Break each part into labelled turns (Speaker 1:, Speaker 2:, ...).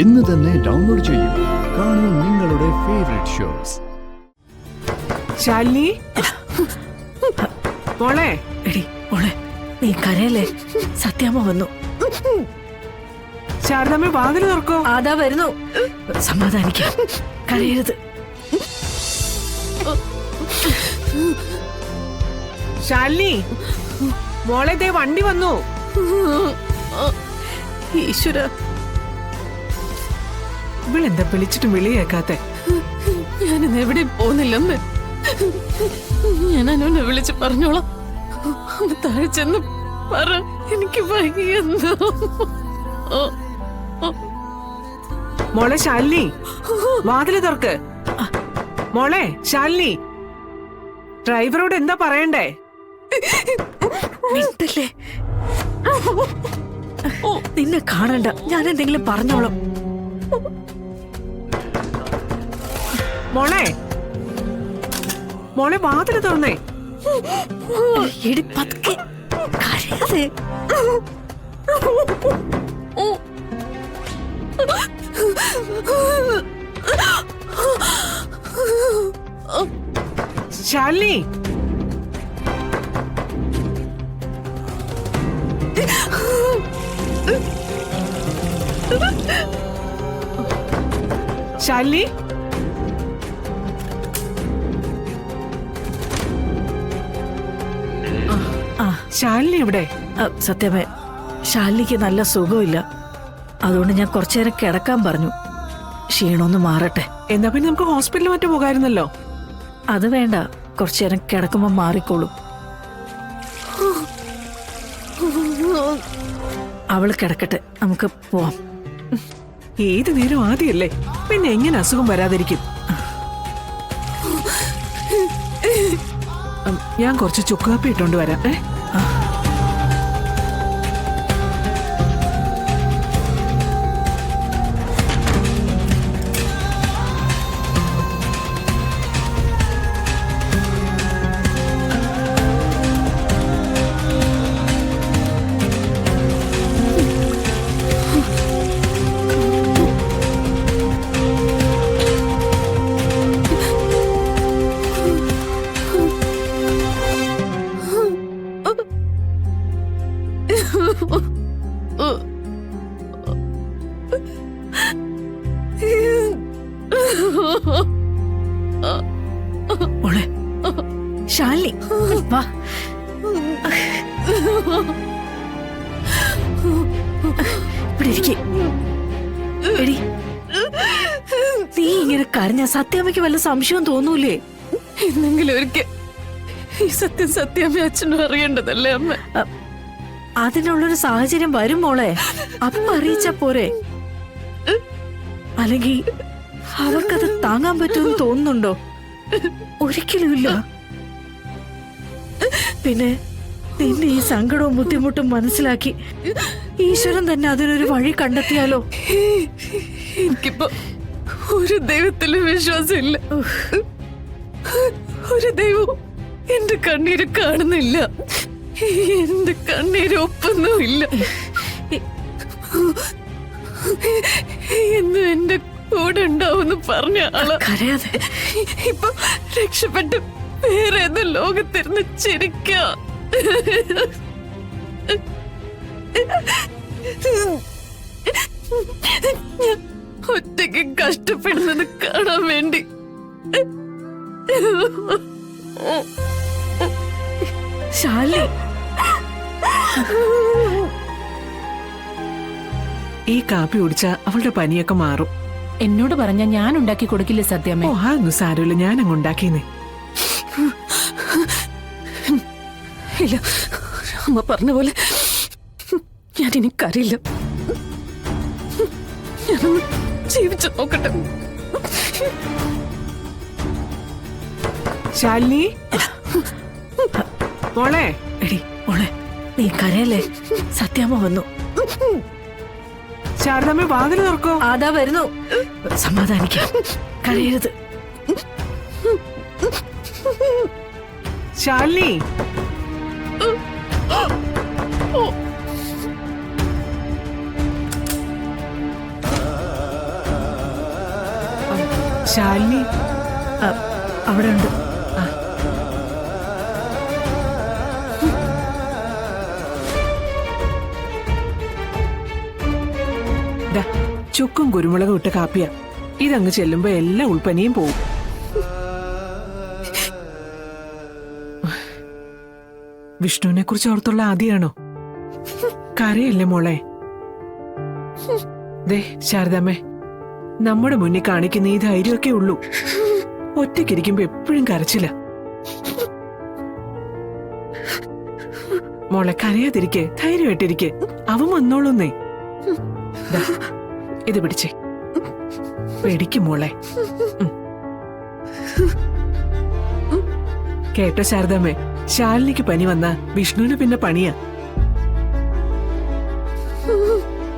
Speaker 1: ഇന്ന് തന്നെ ഡൗൺലോഡ് ചെയ്യൂ. കാണൂ നിങ്ങളുടെ ഫേവറേറ്റ് ഷോസ്.
Speaker 2: ശാലിനി മോളെ,
Speaker 3: എടി മോളെ, നീ കരയല്ലേ? സത്യാമ്മ വന്നു.
Speaker 2: ശാരദാമ്മ വാതിൽ തുറക്കോ.
Speaker 3: ആദാ വരുന്നു. സമാധാനിക്കാം, കരയരുത്.
Speaker 2: ശാലിനി മോളെ, ദേ വണ്ടി വന്നു.
Speaker 3: ഈശ്വര,
Speaker 2: ഇവളെന്താ വിളിച്ചിട്ടും വിളി കേൾക്കാത്തെ?
Speaker 3: ഞാനിന്ന് എവിടെ പോകുന്നില്ലെന്ന് ഞാൻ അനുവിനെ വിളിച്ച് പറഞ്ഞോളാം. താഴെ ചെന്ന് പറ, എനിക്ക് വൈകിയെന്നോ.
Speaker 2: മോളെ ശാലിനി, വാതില് തുറക്ക്. മോളെ ശാലിനി, ഡ്രൈവറോട് എന്താ പറയണ്ടേ?
Speaker 3: മിണ്ടല്ലേ. നിന്നെ കാണണ്ട, ഞാൻ എന്തെങ്കിലും പറഞ്ഞോളാം.
Speaker 2: മോളെ, മോളെ വാതില് തുറന്നേ.
Speaker 3: എടി പതുക്കെ, കരയാതെ. ശാലിനി, ശാലിനി, ശാലിനി എവിടെ? സത്യമേ, ശാലിനിക്ക് നല്ല സുഖമില്ല. അതുകൊണ്ട് ഞാൻ കുറച്ചേരം കിടക്കാൻ പറഞ്ഞു. ക്ഷീണമൊന്ന് മാറട്ടെ.
Speaker 2: എന്നാ പിന്നെ നമുക്ക് ഹോസ്പിറ്റലിൽ മറ്റു പോകായിരുന്നല്ലോ.
Speaker 3: അത് വേണ്ട, കുറച്ചേരം കിടക്കുമ്പോ മാറിക്കോളൂ. അവള് കിടക്കട്ടെ, നമുക്ക് പോവാം.
Speaker 2: ഏത് നേരം ആദ്യമല്ലേ, പിന്നെ എങ്ങനെ അസുഖം വരാതിരിക്കും? ഞാൻ കുറച്ച് ചുക്കാപ്പി ഇട്ടോണ്ട് വരാം.
Speaker 3: മോളെ ശാലിനി, വാ. ഇവിടെ ഇരിക്ക്. എടി, നീ ഇങ്ങനെ കരഞ്ഞ സത്യാമ്മയ്ക്ക് വല്ല സംശയവും തോന്നൂലേ?
Speaker 4: എന്നെങ്കിലും ഒരിക്കൽ ഈ സത്യം സത്യാമ്മ അച്ഛനും അറിയേണ്ടതല്ലേ അമ്മ?
Speaker 3: അതിനുള്ളൊരു സാഹചര്യം വരും മോളെ, അപ്പ അറിയിച്ചാ പോരെ. അല്ലെങ്കിൽ അവർക്കത് താങ്ങാൻ പറ്റുമെന്ന് തോന്നുന്നുണ്ടോ? ഒരിക്കലുമില്ല. പിന്നെ നിന്റെ ഈ സങ്കടവും ബുദ്ധിമുട്ടും മനസ്സിലാക്കി ഈശ്വരൻ തന്നെ അതിനൊരു വഴി കണ്ടെത്തിയാലോ?
Speaker 4: എനിക്കിപ്പോ ഒരു ദൈവത്തിലും വിശ്വാസമില്ല. ഒരു ദൈവവും എന്റെ കണ്ണീര് കാണുന്നില്ല. എന്റെ കണ്ണീര് ഒപ്പൊന്നുമില്ല. എന്നും എന്റെ കൂടെ ഉണ്ടാവുമെന്ന് പറഞ്ഞ ആള്
Speaker 3: കരയാതെ.
Speaker 4: ഇപ്പൊ രക്ഷപ്പെട്ട് വേറെ ഏതോ ലോകത്തിരുന്ന് ചിരിക്ക. ഒറ്റയ്ക്ക് കഷ്ടപ്പെടുന്നത് കാണാൻ വേണ്ടി
Speaker 3: ശാലിനി,
Speaker 2: ഈ കാപ്പി കുടിച്ചാ അവളുടെ പനിയൊക്കെ മാറും.
Speaker 4: എന്നോട് പറഞ്ഞ ഞാൻ ഉണ്ടാക്കി കൊടുക്കില്ല സത്യാമ്മ.
Speaker 2: ഓ, അതൊന്നും സാരമില്ല, ഞാൻ അങ്ങ് ഉണ്ടാക്കിയെന്നേ.
Speaker 4: ഇല്ല, അമ്മ പറഞ്ഞ പോലെ ഞാനിനി കരയില്ല. ഞാനൊന്ന് ജീവിച്ചു നോക്കട്ടെ.
Speaker 2: ശാലിനി മോളെ.
Speaker 3: എടി മോളെ, നീ കരയല്ലേ? സത്യാമ്മ വന്നു.
Speaker 2: ശാരദാമ്മ വാതിൽ തുറക്കോ.
Speaker 3: ആദാ വരുന്നു. സമാധാനിക്കാം, കരയരുത്.
Speaker 2: ശാലിനി, ശാലിനി
Speaker 3: ആ, അവിടെ ഉണ്ട്.
Speaker 2: ദാ, ചുക്കും കുരുമുളകും ഇട്ട കാപ്പിയാ. ഇതങ്ങ് ചെല്ലുമ്പോ എല്ലാ ഉൾപ്പനിയും പോവും. വിഷ്ണുവിനെ കുറിച്ച് ഓർത്തുള്ള ആദ്യാണോ? കരയല്ലേ മോളെ? ദേ ശാരദാമ്മേ, നമ്മുടെ മുന്നിൽ കാണിക്കുന്ന ഈ ധൈര്യമൊക്കെ ഉള്ളൂ. ഒറ്റയ്ക്കിരിക്കുമ്പോ എപ്പോഴും കരച്ചില്ല. മോളെ കരയാതിരിക്കെ, ധൈര്യമായിട്ടിരിക്കെ. അവൻ വന്നോളൂന്നേ. ദാ, ഇത് പിടിച്ചേ. പേടിക്കും മോളെ. കേട്ടോ ശാരദാമ്മേ, ശാലിനിക്ക് പനി വന്ന വിഷ്ണുവിന് പിന്നെ പണിയാ.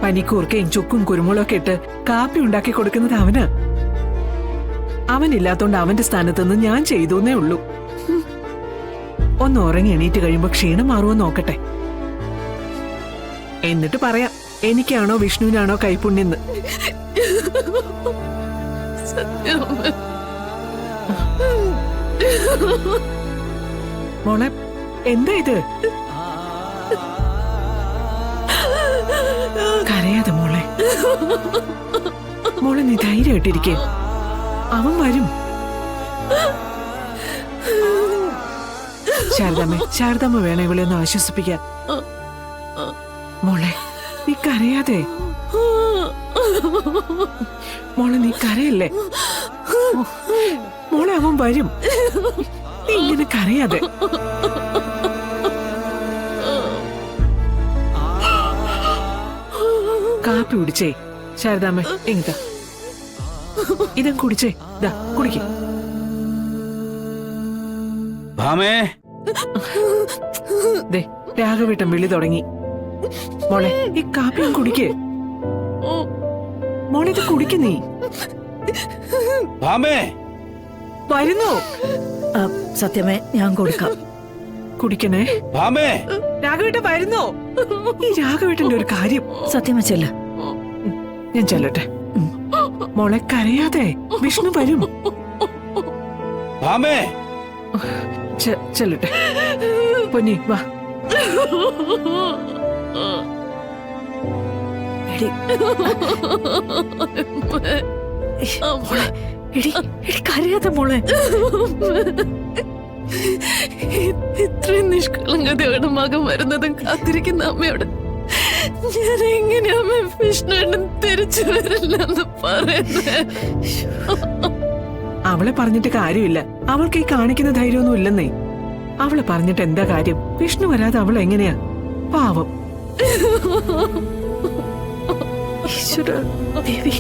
Speaker 2: പനിക്കൂർക്കയും ചുക്കും കുരുമുളകൊക്കെ ഇട്ട് കാപ്പി ഉണ്ടാക്കി കൊടുക്കുന്നത് അവനാ. അവനില്ലാത്തോണ്ട് അവന്റെ സ്ഥാനത്ത് നിന്ന് ഞാൻ ചെയ്തൂന്നേ ഉള്ളൂ. ഒന്ന് ഉറങ്ങി എണീറ്റ് കഴിയുമ്പോ ക്ഷീണം മാറുമോ നോക്കട്ടെ. എന്നിട്ട് പറയാം എനിക്കാണോ വിഷ്ണുവിനാണോ കൈപ്പുണ്യെന്ന്.
Speaker 4: സത്യം അമ്മ.
Speaker 2: മോളെ എന്താ ഇത്? കരയാതെ മോളെ. മോളെ നീ ധൈര്യമായിട്ടിരിക്കേ. അവൻ വരും. ശാരദാമ്മ വേണം ഇവളെ ഒന്ന് ആശ്വസിപ്പിക്കാൻ. മോളെ നീ കരയാതെ. മോളെ നീ കരയല്ലേ. മോളെ അവൻ വരും. നീ ഇങ്ങനെ കരയാതെ. കാപ്പി കുടിച്ചേ ശാരദാമ്മ. എങ്ങതാ ഇതും കുടിച്ചേ. ദാ കുടിക്കേ. ദേ രാഘവേട്ടൻ വിളി തുടങ്ങി. മോളെ ഈ കാപ്പിയും കുടിക്കേ. മോളെ ഇത് കുടിക്ക് നീ. വരുന്നു.
Speaker 3: ആ, സത്യമേ, ഞാൻ കൊടുക്കാം.
Speaker 2: കുടിക്കണേ. രാഘവേട്ടൻ വരുന്നു. ഈ രാഘവേട്ടന്റെ ഒരു കാര്യം.
Speaker 3: സത്യമേ ചെല്ല.
Speaker 2: ഞാൻ ചെല്ലട്ടെ. മോളെ കരയാതെ. വിഷ്ണു വരും. ചെല്ലട്ടെ. പൊന്നി വാ.
Speaker 3: എടി, മോളെ, എടി, എടി, കരയാതെ മോളെ.
Speaker 4: ഇത്രയും നിഷ്കളങ്കതയോടെ മകൻ വരുന്നതും കാത്തിരിക്കുന്ന അമ്മയോട് ഞാൻ എങ്ങനെയാ അമ്മ വിഷ്ണുവിനും തിരിച്ചു വരില്ലെന്ന് പറയുന്നേ?
Speaker 2: അവളെ പറഞ്ഞിട്ട് കാര്യമില്ല. അവൾക്ക് ഈ കാണിക്കുന്ന ധൈര്യമൊന്നും ഇല്ലെന്നേ. അവളെ പറഞ്ഞിട്ട് എന്താ കാര്യം? വിഷ്ണു വരാതെ അവൾ എങ്ങനെയാ? പാവം.
Speaker 3: ഈശ്വര ദേവി.